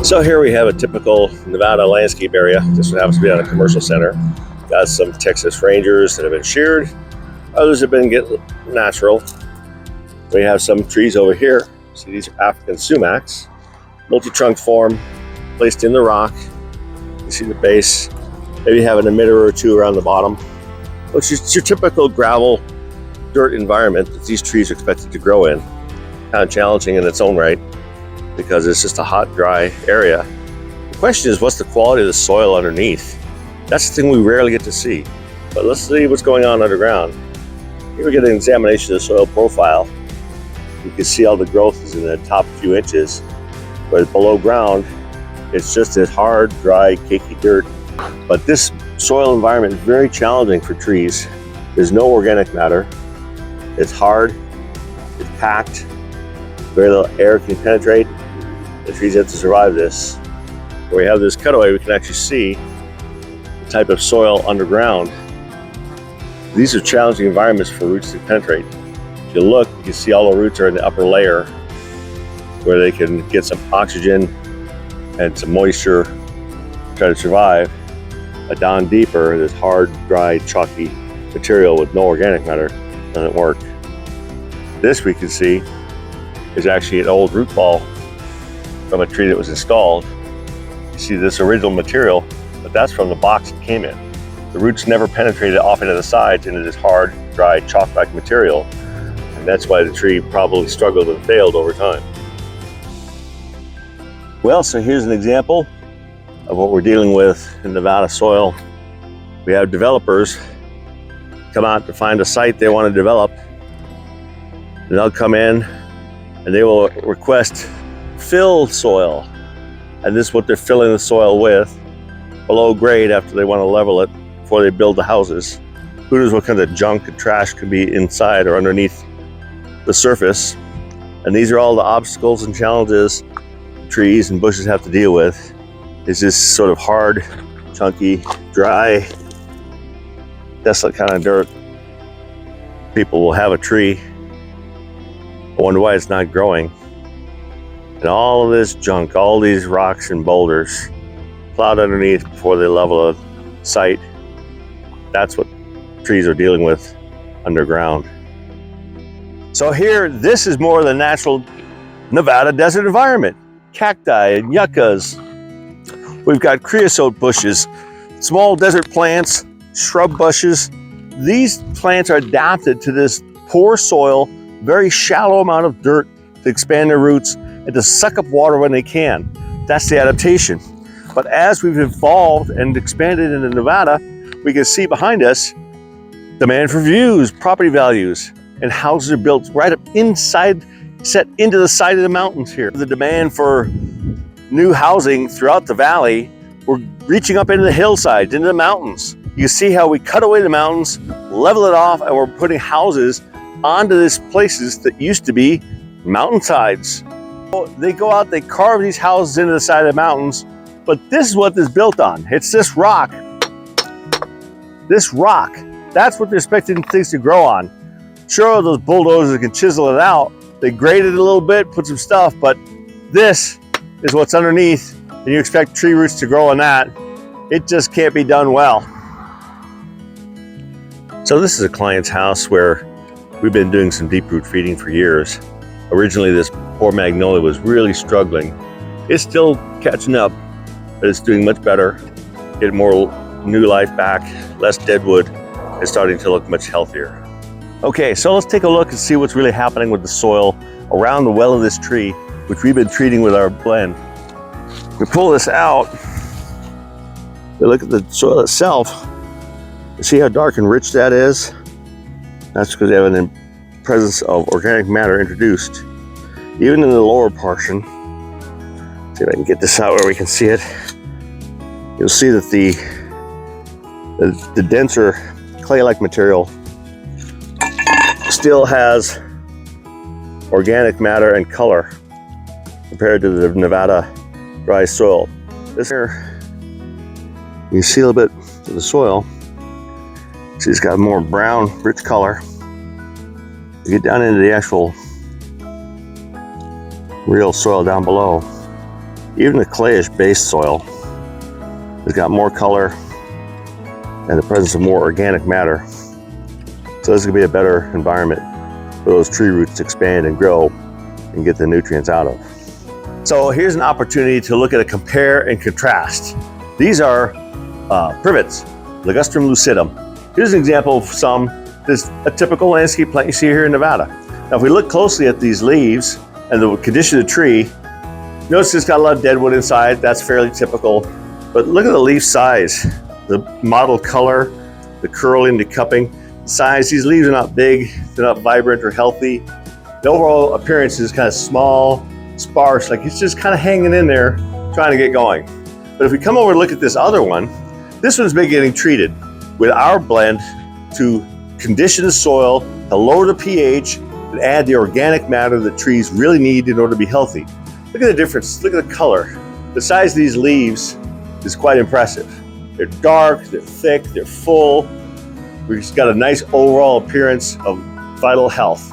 So here we have a typical Nevada landscape area. This one happens to be on a commercial center. Got some Texas Rangers that have been sheared. Others have been natural. We have some trees over here. See, these are African sumacs, multi-trunk form, placed in the rock. You see the base. Maybe have an emitter or two around the bottom, which is your typical gravel, dirt environment that these trees are expected to grow in. Kind of challenging in its own right, because it's just a hot, dry area. The question is, what's the quality of the soil underneath? That's the thing we rarely get to see. But let's see what's going on underground. Here we get an examination of the soil profile. You can see all the growth is in the top few inches, but below ground, it's just this hard, dry, cakey dirt. But this soil environment is very challenging for trees. There's no organic matter. It's hard, it's packed, very little air can penetrate. The trees have to survive this. Where we have this cutaway, we can actually see the type of soil underground. These are challenging environments for roots to penetrate. If you look, you can see all the roots are in the upper layer where they can get some oxygen and some moisture to try to survive. But down deeper, this hard, dry, chalky material with no organic matter doesn't work. This we can see is actually an old root ball from a tree that was installed. You see this original material, but that's from the box it came in. The roots never penetrated off into the sides into this hard, dry, chalk-like material, and that's why the tree probably struggled and failed over time. Well, so here's an example of what we're dealing with in Nevada soil. We have developers come out to find a site they want to develop, and they'll come in and they will request fill soil, and this is what they're filling the soil with below grade after they want to level it before they build the houses. Who knows what kind of junk and trash could be inside or underneath the surface. And these are all the obstacles and challenges trees and bushes have to deal with. It's this sort of hard, chunky, dry, desolate kind of dirt. People will have a tree, wonder why it's not growing. And all of this junk, all these rocks and boulders plowed underneath before they level a site. That's what trees are dealing with underground. So here, this is more of the natural Nevada desert environment. Cacti and yuccas. We've got creosote bushes, small desert plants, shrub bushes. These plants are adapted to this poor soil, very shallow amount of dirt to expand their roots and to suck up water when they can. That's the adaptation. But as we've evolved and expanded into Nevada, we can see behind us demand for views, property values, and houses are built right up inside, set into the side of the mountains here. The demand for new housing throughout the valley, we're reaching up into the hillsides, into the mountains. You see how we cut away the mountains, level it off, and we're putting houses onto these places that used to be mountainsides. They go out, they carve these houses into the side of the mountains, but this is what this is built on. It's this rock. This rock. That's what they're expecting things to grow on. Sure, those bulldozers can chisel it out. They grade it a little bit, put some stuff, but this is what's underneath, and you expect tree roots to grow on that. It just can't be done well. So this is a client's house where we've been doing some deep root feeding for years. Originally, this poor magnolia was really struggling. It's still catching up, but it's doing much better. Getting more new life back, less dead wood. It's starting to look much healthier. Okay, so let's take a look and see what's really happening with the soil around the well of this tree, which we've been treating with our blend. We pull this out, we look at the soil itself. You see how dark and rich that is? That's because they have a presence of organic matter introduced. Even in the lower portion, see if I can get this out where we can see it. You'll see that the denser clay-like material still has organic matter and color compared to the Nevada dry soil. This here, you see a little bit of the soil. See, it's got a more brown, rich color. You get down into the actual real soil down below, Even the clayish base soil has got more color and the presence of more organic matter. So this is gonna be a better environment for those tree roots to expand and grow and get the nutrients out of. So here's an opportunity to look at a compare and contrast. These are privets, Ligustrum lucidum. Here's an example of this a typical landscape plant you see here in Nevada. Now if we look closely at these leaves and the condition of the tree, notice it's got a lot of deadwood inside. That's fairly typical. But look at the leaf size, the mottled color, the curling, the cupping, size. These leaves are not big, they're not vibrant or healthy. The overall appearance is kind of small, sparse, like it's just kind of hanging in there, trying to get going. But if we come over and look at this other one, this one's been getting treated with our blend to condition the soil, to lower the pH, and add the organic matter that trees really need in order to be healthy. Look at the difference, look at the color. The size of these leaves is quite impressive. They're dark, they're thick, they're full. We've got a nice overall appearance of vital health.